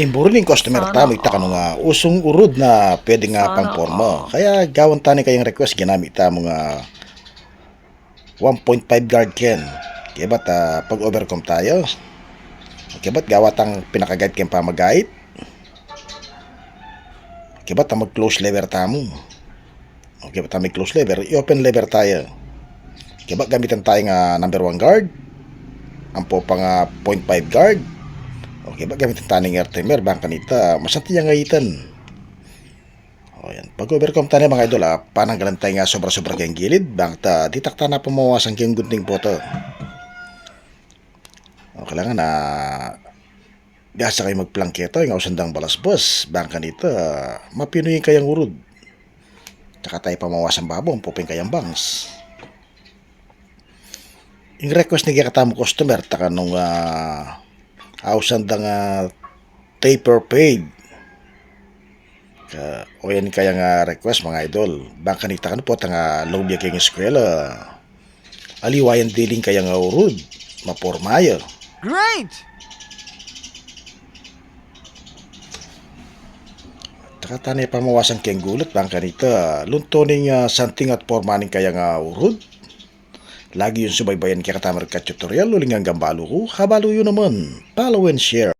Imburing customer Sana tamo ita kanu nga usong urod na pwede nga Sana pangporma. all. Kaya gawan tani kayong request ginamit ta mga 1.5 guard ken. Kaya ba't pag overcome tayo? Kaya ba't gawat ang pinakaguide ken pa mag-guide? Kaya ba't mag-close lever tamo? Okay, ba't may close lever? I-open lever tayo. Kaya ba't gamitan tayo nga number 1 guard? Ang po pa nga 0.5 guard? Okay, ba't gamitan tayo ng air timer? Bang kanita, masanti yung ngayitan. O yan, pag overcome tayo mga idol pananggalan tayo nga sobra-sobra kayong gilid. Bang ta, ditakta na pamawasan kayong gunting po to. O kailangan na gasa kayo magplangketo yung usandang balasbos. Bang kanita, mapinoyin kayang urod. Tsaka tayo pamawasan babong, popeng kayang bangs. Yung request ni katamo customer, taka nung usandang taper paid. O yan kaya nga request mga idol. Bang kanita ka po, tanga lobya kayong eskwela. Aliwayan diling kaya nga urod. Mapormayo. Great! Tanay pamawasan kayang gulat bang kanita. Luntoning santing at pormaning kaya nga urod. Lagi yung subaybayan kaya katamar ka tutorial uling ang gambalo ko. Habalo yun naman. Follow and share.